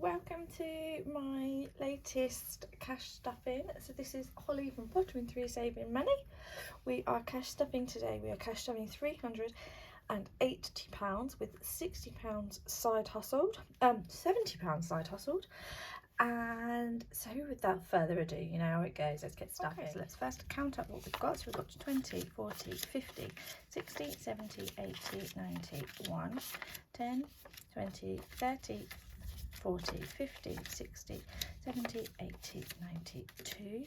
welcome to my latest cash stuffing. So this is Holly from Potter and 3 Saving Money. We are cash stuffing today. We are cash stuffing £380 with £60 side hustled, £70 side hustled. And so without further ado, you know how it goes, let's get stuffing. Okay. So let's first count up what we've got. So we've got 20, 40, 50, 60, 70, 80, 90, 1, 10, 20, 30, 40, 50, 60, 70, 80, 92,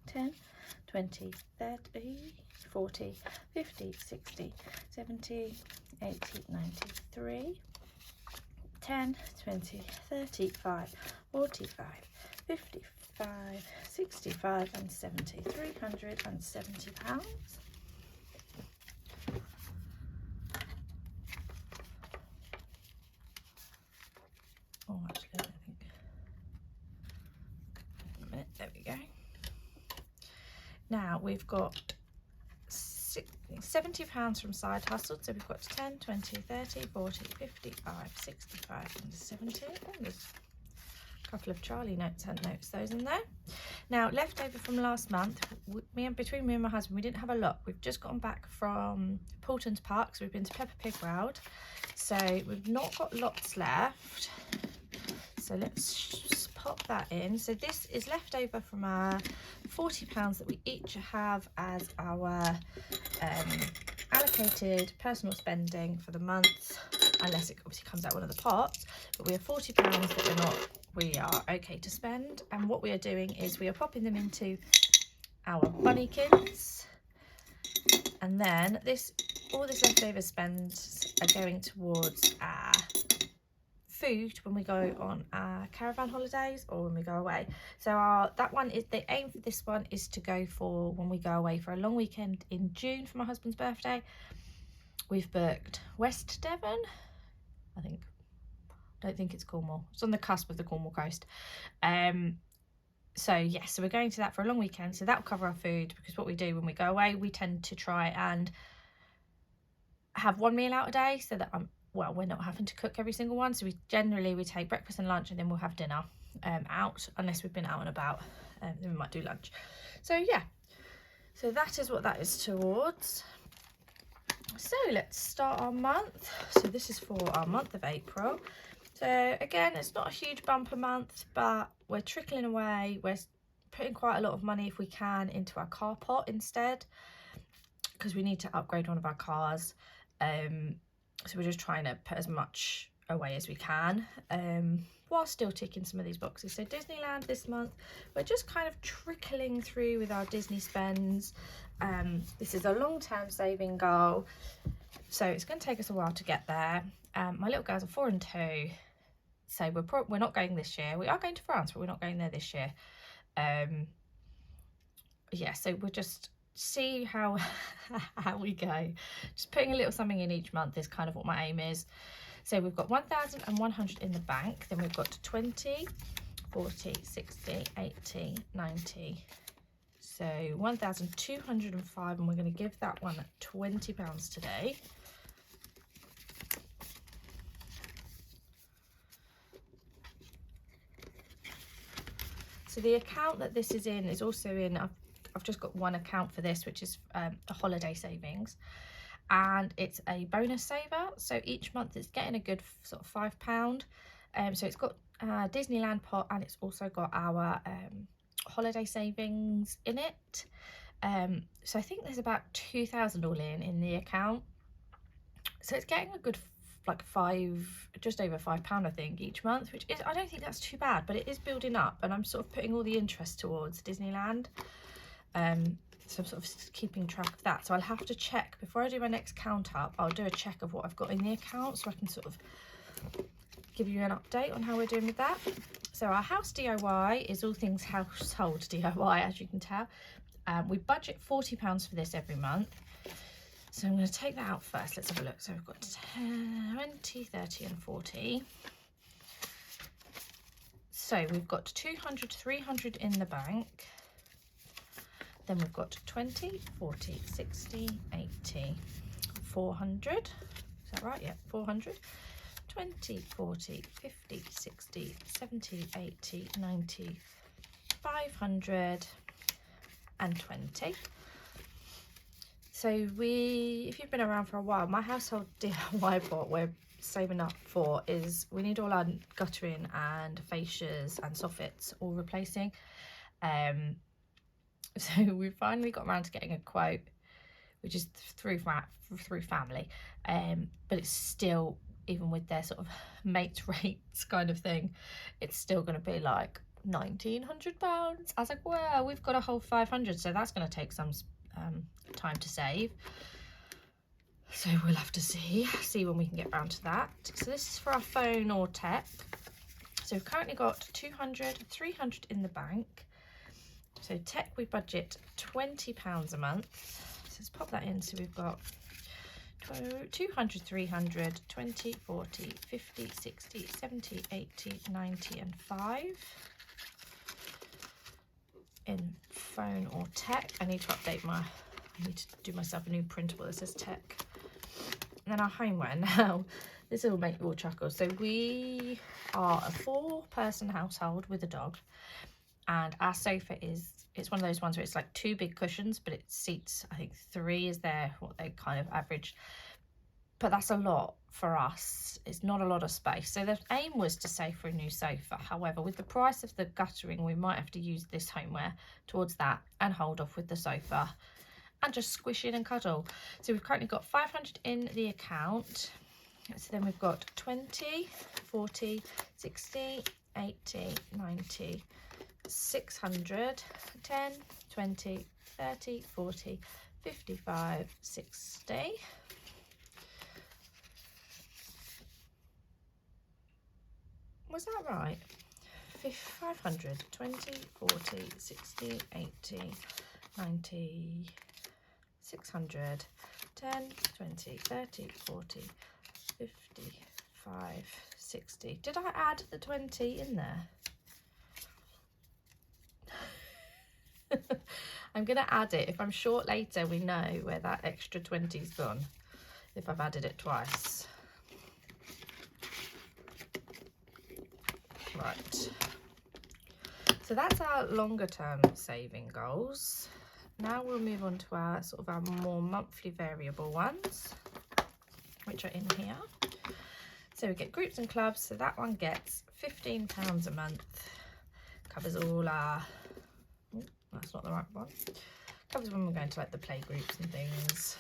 10, 20, 30, 40, 50, 60, 70, 80, 93, 10, 20, 35, 45, 55, 65 and 70, £370. Oh, actually, I think. A minute, there we go. Now we've got £70 from side hustle, so we've got 10, 20, 30, 40, 55, 65 and 70. Oh, there's a couple of Charlie notes, hadn't noticed those in there. Now, left over from last month, between me and my husband, we didn't have a lot. We've just gotten back from Paultons Park, so we've been to Peppa Pig World. So we've not got lots left. So let's just pop that in. So this is left over from our £40 that we each have as our allocated personal spending for the month, unless it obviously comes out one of the pots. But we have £40 that we are okay to spend, and what we are doing is we are popping them into our bunnykins, and then all this leftover spends are going towards our food when we go on our caravan holidays or when we go away. So that one is, the aim for this one is to go for when we go away for a long weekend in June for my husband's birthday. We've booked West Devon, I think. Don't think it's Cornwall. It's on the cusp of the Cornwall coast. So yes, so we're going to that for a long weekend. So that'll cover our food, because what we do when we go away, we tend to try and have one meal out a day, so that we're not having to cook every single one. So we take breakfast and lunch, and then we'll have dinner out, unless we've been out and about. Then we might do lunch. So yeah, so that is what that is towards. So let's start our month. So this is for our month of April. So again, it's not a huge bumper month, but we're trickling away. We're putting quite a lot of money, if we can, into our car pot instead, because we need to upgrade one of our cars. So we're just trying to put as much away as we can, while still ticking some of these boxes. So Disneyland this month, we're just kind of trickling through with our Disney spends. This is a long-term saving goal, so it's going to take us a while to get there. My little girls are 4 and 2, so we're not going this year. We are going to France, but we're not going there this year. Yeah, so we'll just see how we go. Just putting a little something in each month is kind of what my aim is. So we've got 1,100 in the bank, then we've got 20, 40, 60, 80, 90, so 1,205, and we're going to give that one £20 today. So the account that this is in is also in, I've just got one account for this, which is a holiday savings, and it's a bonus saver. So each month it's getting a good sort of £5. So it's got Disneyland pot, and it's also got our holiday savings in it. So I think there's about 2,000 all in the account. So it's getting a good just over £5 I think each month, which is, I don't think that's too bad, but it is building up, and I'm sort of putting all the interest towards Disneyland. So I'm sort of keeping track of that. So I'll have to check before I do my next count up. I'll do a check of what I've got in the account, so I can sort of give you an update on how we're doing with that. So our house DIY is all things household DIY, as you can tell. We budget £40 for this every month. So I'm going to take that out first. Let's have a look. So we've got 20, 30 and 40. So we've got 200, 300 in the bank. Then we've got 20, 40, 60, 80, 400. Is that right? Yeah, 400. 20, 40, 50, 60, 70, 80, 90, 520. So if you've been around for a while, my household DIY what we're saving up for is we need all our guttering and fascias and soffits all replacing. So we finally got around to getting a quote, which is through family, but it's still, even with their sort of mates rates kind of thing, it's still going to be like £1,900. I was like, well, we've got a whole 500, so that's going to take some time to save. So we'll have to see when we can get round to that. So this is for our phone or tech. So we've currently got 200, 300 in the bank. So tech, we budget £20 a month. So let's pop that in. So we've got 200, 300, 20, 40, 50, 60, 70, 80, 90 and 5 in phone or tech. I need to update I need to do myself a new printable that says tech. And then our homeware now. This will make you all chuckle. So we are a 4-person household with a dog, and our sofa it's one of those ones where it's like 2 big cushions, but it seats, I think 3 is what they kind of average. But that's a lot for us. It's not a lot of space. So the aim was to save for a new sofa. However, with the price of the guttering, we might have to use this homeware towards that and hold off with the sofa and just squish in and cuddle. So we've currently got 500 in the account. So then we've got 20, 40, 60, 80, 90, 600, 10, 20, 30, 40, 55, 60. Was that right? 500, 20, 40, 60, 80, 90, 600, 10, 20, 30, 40, 55, 60. Did I add the 20 in there? I'm going to add it. If I'm short later, we know where that extra 20's gone, if I've added it twice. Right. So that's our longer term saving goals. Now we'll move on to our more monthly variable ones, which are in here. So we get groups and clubs. So that one gets £15 a month. Covers all our, that's not the right one. Covers when we're going to like the play groups and things.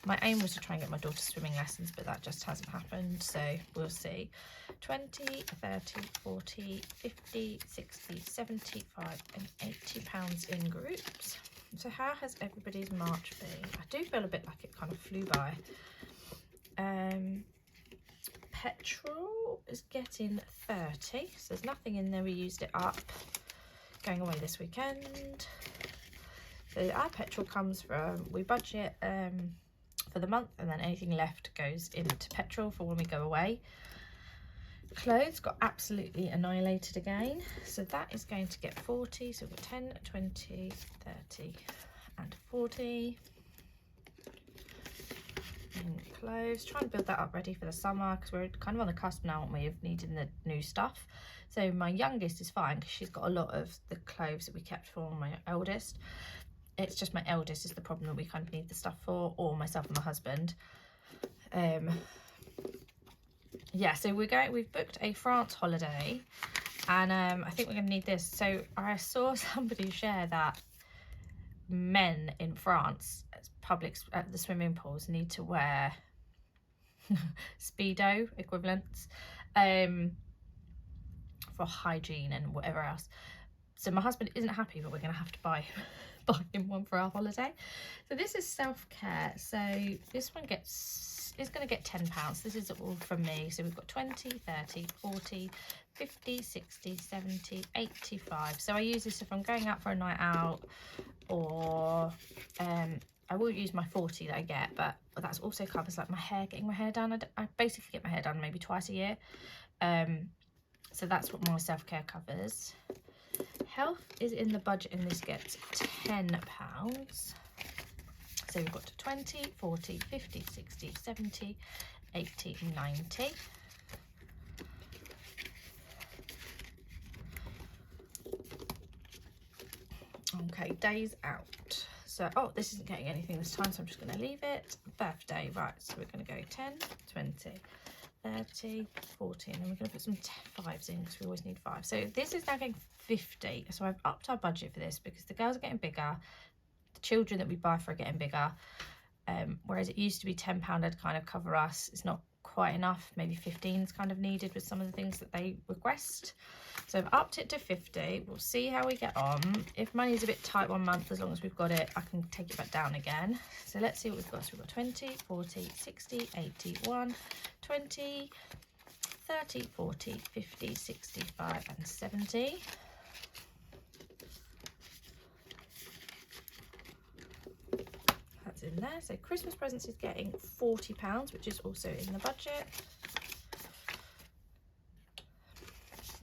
My aim was to try and get my daughter swimming lessons, but that just hasn't happened, so we'll see. 20, 30, 40, 50, 60, 75 and £80 in groups. So how has everybody's March been? I do feel a bit like it kind of flew by. Petrol is getting 30, so there's nothing in there. We used it up going away this weekend. So our petrol comes from, we budget for the month, and then anything left goes into petrol for when we go away. Clothes got absolutely annihilated again, so that is going to get 40. So we've got 10, 20, 30 and 40 in clothes. Trying to build that up ready for the summer, because we're kind of on the cusp now, aren't we, of needing the new stuff. So my youngest is fine because she's got a lot of the clothes that we kept for my eldest. It's just my eldest is the problem that we kind of need the stuff for, or myself and my husband. Yeah, so we've booked a France holiday, and I think we're going to need this. So I saw somebody share that men in France at the swimming pools need to wear Speedo equivalents for hygiene and whatever else. So my husband isn't happy, but we're going to have to buy him one for our holiday. So this is self-care. So this one is going to get £10. This is all from me. So we've got 20, 30, 40, 50, 60, 70, 85. So I use this if I'm going out for a night out, or I will use my 40 that I get, but that also covers like getting my hair done. I basically get my hair done maybe twice a year. So that's what my self-care covers. Health is in the budget, and this gets £10. So we've got 20, 40, 50, 60, 70, 80, 90. Okay, days out. So, oh, this isn't getting anything this time, so I'm just going to leave it. Birthday, right, so we're going to go 10, 20, 30, 40, and then we're going to put some 5s in because we always need 5. So this is now getting 50. So I've upped our budget for this because the girls are getting bigger, the children that we buy for are getting bigger, whereas it used to be £10 would kind of cover us. It's not quite enough, maybe 15 is kind of needed with some of the things that they request. So I've upped it to 50. We'll see how we get on. If money's a bit tight one month, as long as we've got it, I can take it back down again. So let's see what we've got. So we've got 20, 40, 60, 81, 20, 30, 40, 50, 65 and 70. That's in there. So Christmas presents is getting £40, which is also in the budget.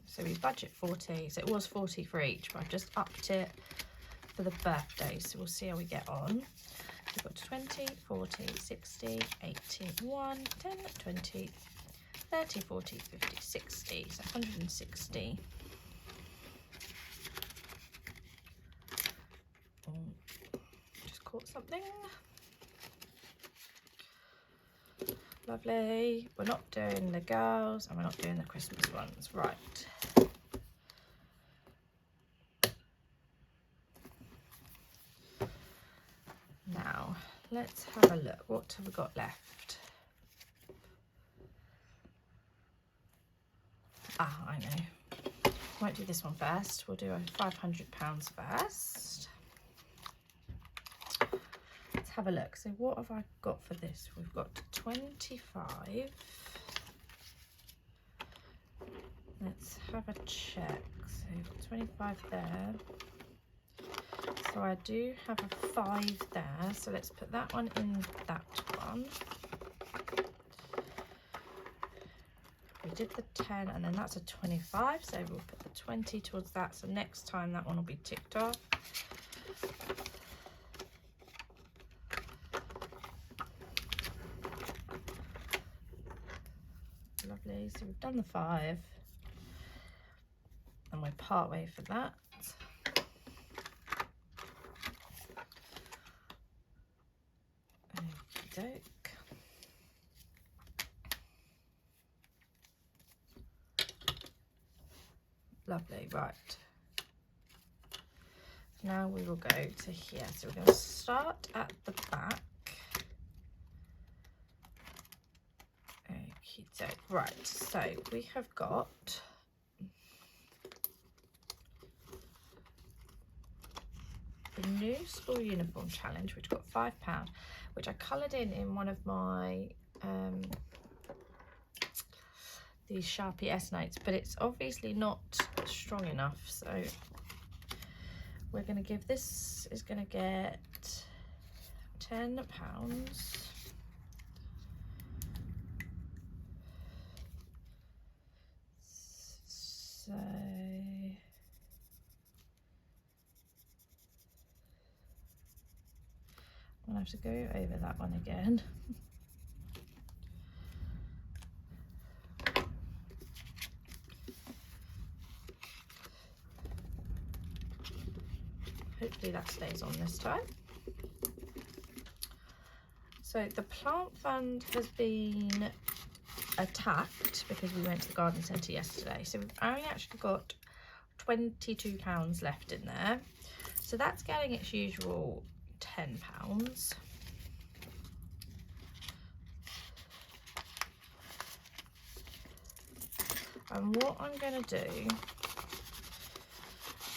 So we budget 40, so it was 40 for each, but I've just upped it for the birthday. So we'll see how we get on. So we've got 20, 40, 60, 81, 10, 20, 30, 40, 50, 60, so 160. Just caught something. Lovely. We're not doing the girls and we're not doing the Christmas ones. Right. Now, let's have a look. What have we got left? Ah, I know. Won't do this one first. We'll do a £500 first. Let's have a look. So what have I got for this? We've got 25. Let's have a check. So we've got 25 there. So I do have a 5 there. So let's put that one in that one. We did the 10 and then that's a 25. So we'll put the 20 towards that. So next time that one will be ticked off. Lovely. So we've done the 5. And we're part way for that. Okey-doke. Lovely, right. Now we will go to here. So we're going to start at the back. Okey-doke. Right, so we have got the new school uniform challenge, which got £5, which I coloured in one of my these Sharpie S notes, but it's obviously not strong enough, so we're going to give this is going to get £10. So I'm gonna have to go over that one again. Hopefully that stays on this time. So the plant fund has been attacked because we went to the garden centre yesterday. So we've only actually got £22 left in there. So that's getting its usual £10. And what I'm going to do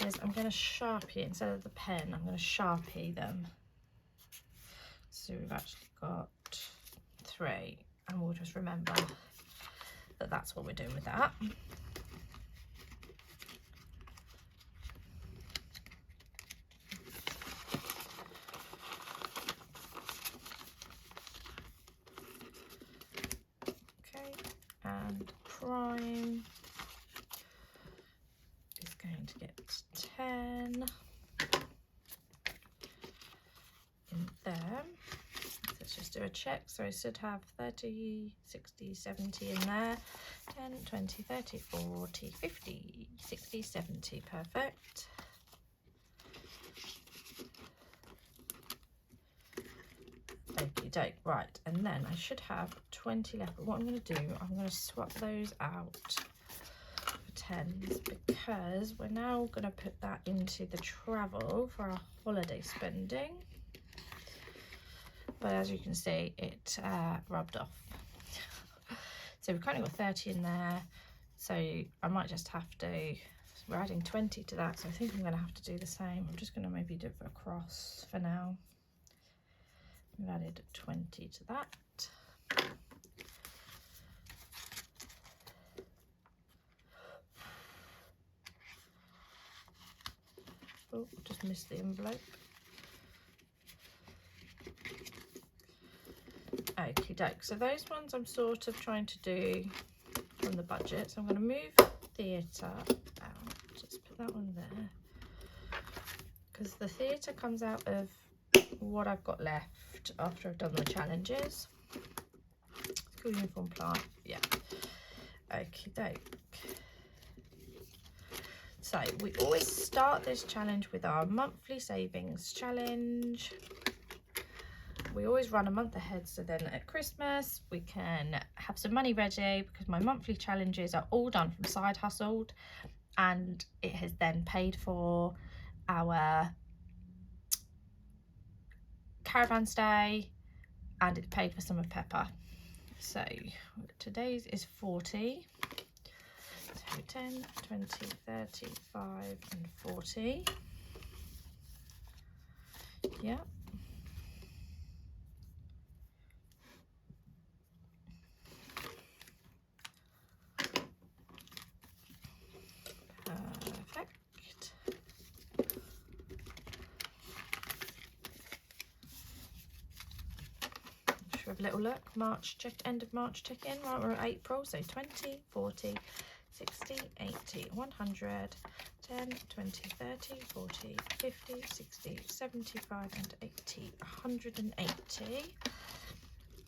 is I'm going to Sharpie, instead of the pen, I'm going to Sharpie them. So we've actually got 3, and we'll just remember that that's what we're doing with that. Okay, and prime is going to get 10 in there. Let's just do a check. So I should have 30, 60, 70 in there. 10, 20, 30, 40, 50, 60, 70. Perfect. Okie doke. Right, and then I should have 20 left. But what I'm going to do, I'm going to swap those out for 10s, because we're now going to put that into the travel for our holiday spending. But as you can see, it rubbed off. So we've kind of got 30 in there. So I might just have to, we're adding 20 to that. So I think I'm going to have to do the same. I'm just going to maybe do it across for now. We've added 20 to that. Oh, just missed the envelope. Okie doke. So those ones I'm sort of trying to do from the budget. So I'm going to move theatre out. Just put that one there. Because the theatre comes out of what I've got left after I've done the challenges. School uniform plant. Yeah. Okie doke. So we always start this challenge with our monthly savings challenge. We always run a month ahead, so then at Christmas we can have some money ready, because my monthly challenges are all done from Side Hustled, and it has then paid for our caravan stay, and it's paid for some of Pepper. So today's is 40. So 10, 20, 30, 5 and 40. Yeah. Perfect. Should we have a little look? March check, end of March check in. Right, we're at April, so 20, 40, 60, 80, 100, 10, 20, 30, 40, 50, 60, 75 and 80, 180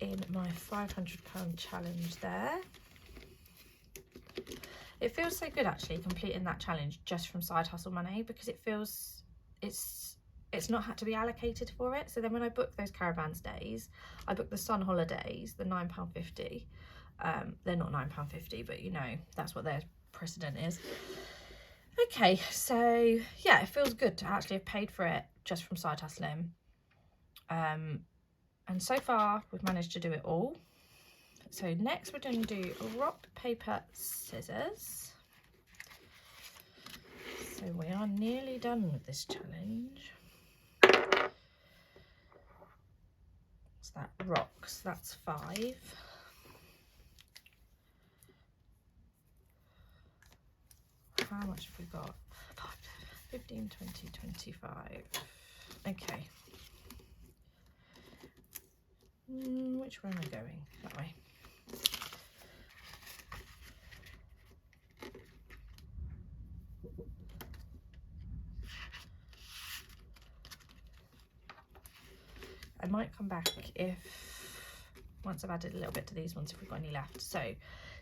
in my £500 challenge there. It feels so good actually completing that challenge just from Side Hustle money, because it feels it's not had to be allocated for it. So then when I book those caravan stays, I book the Sun holidays, the £9.50. They're not £9.50, but you know, that's what their precedent is. Okay, so yeah, it feels good to actually have paid for it just from Side Hustling. And so far we've managed to do it all. So next we're going to do rock, paper, scissors. So we are nearly done with this challenge. So that rocks, that's 5. How much have we got? 15, 20, 25. Okay. Which way am I going? That way. I might come back once I've added a little bit to these ones, if we've got any left. So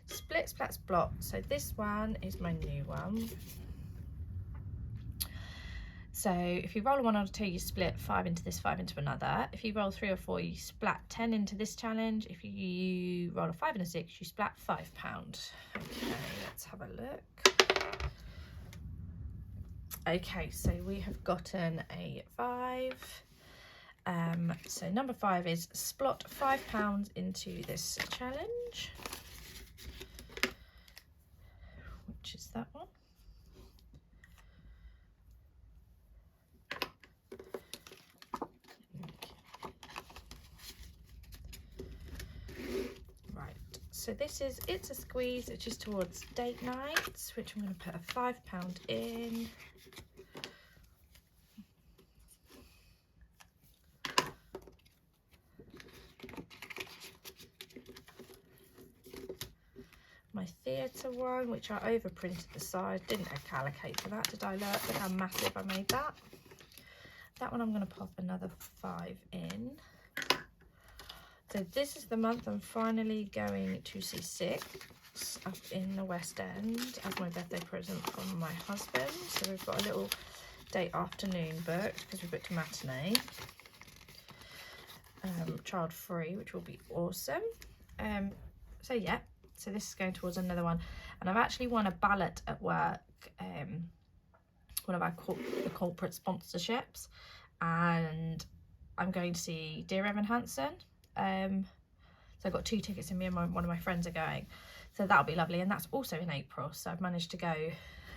split, splats, blot. So this one is my new one. So if you roll a 1 or 2, you split 5 into this, 5 into another. If you roll 3 or 4, you splat 10 into this challenge. If you roll a 5 and a 6, you splat £5. Okay, let's have a look. Okay, so we have gotten a 5. So number 5 is splot £5 into this challenge, which is that one. Right, so this is It's a Squeeze, which is towards date nights, which I'm going to put a £5 in. My theatre one, which I overprinted the side, didn't allocate for that, did I? Look how massive I made that. That one I'm going to pop another 5 in. So this is the month I'm finally going to see Six up in the West End as my birthday present from my husband. So we've got a little date afternoon booked because we booked a matinee. child free, which will be awesome. So yeah, so this is going towards another one, and I've actually won a ballot at work, one of our the corporate sponsorships, and I'm going to see Dear Evan Hansen. So I've got 2 tickets, and me and one of my friends are going, so that'll be lovely. And that's also in April, so I've managed to go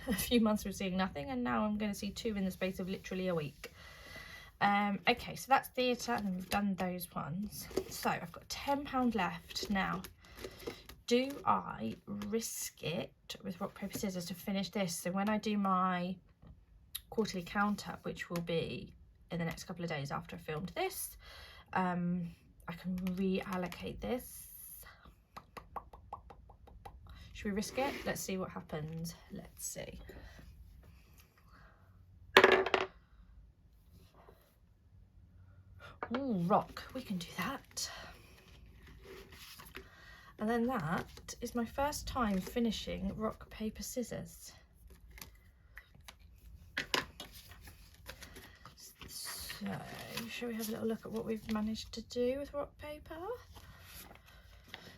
a few months with seeing nothing, and now I'm going to see 2 in the space of literally a week. Okay, so that's theatre, and we've done those ones. So I've got £10 left now. Do I risk it with rock, paper, scissors to finish this? So when I do my quarterly count up, which will be in the next couple of days after I filmed this, I can reallocate this. Should we risk it? Let's see what happens. Let's see. Ooh, rock, we can do that. And then that is my first time finishing rock, paper, scissors. So, shall we have a little look at what we've managed to do with rock, paper?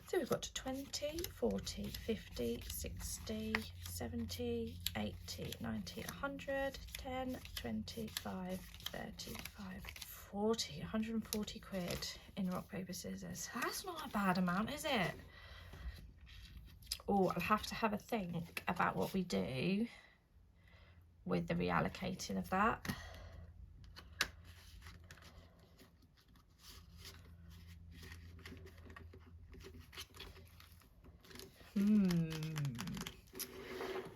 So we've got to 20, 40, 50, 60, 70, 80, 90, 100, 10, 25, 35, 40, 140 quid in rock, paper, scissors. That's not a bad amount, is it? Oh, I'll have to have a think about what we do with the reallocating of that.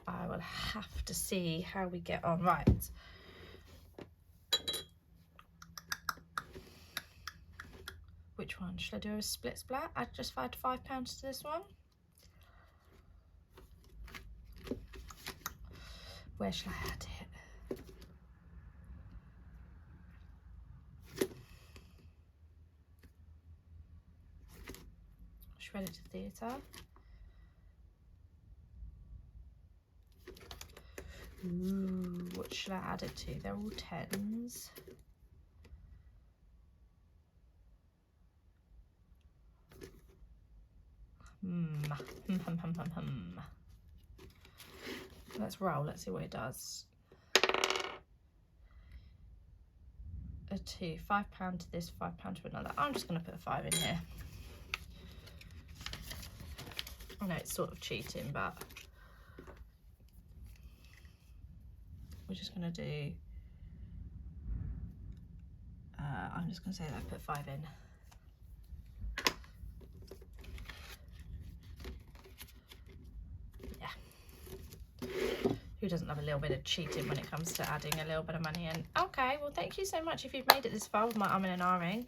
I will have to see how we get on. Right. Which one? Should I do a split splat? I'd just add £5 to this one. Where shall I add it? Shred it to theatre. Ooh, what should I add it to? They're all 10s. Let's roll, let's see what it does. A 2, £5 to this, £5 to another. I'm just going to put a 5 in here. I know it's sort of cheating, but we're just going to do, I'm just going to say that I put 5 in. Who doesn't love a little bit of cheating when it comes to adding a little bit of money in? Okay, well, thank you so much if you've made it this far with my umming and ahhing.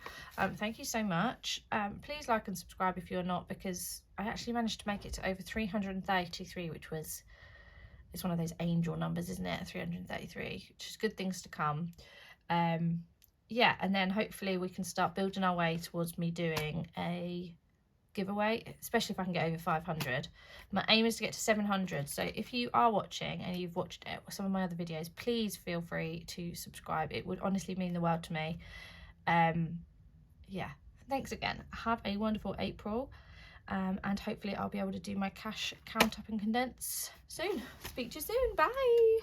Thank you so much. Please like and subscribe if you're not, because I actually managed to make it to over 333, which was, it's one of those angel numbers, isn't it? 333, which is good things to come. Yeah, and then hopefully we can start building our way towards me doing a giveaway, especially if I can get over 500. My aim is to get to 700, so if you are watching and you've watched it or some of my other videos, please feel free to subscribe. It would honestly mean the world to me. Yeah, thanks again. Have a wonderful April, and hopefully I'll be able to do my cash count up and condense soon. Speak to you soon. Bye.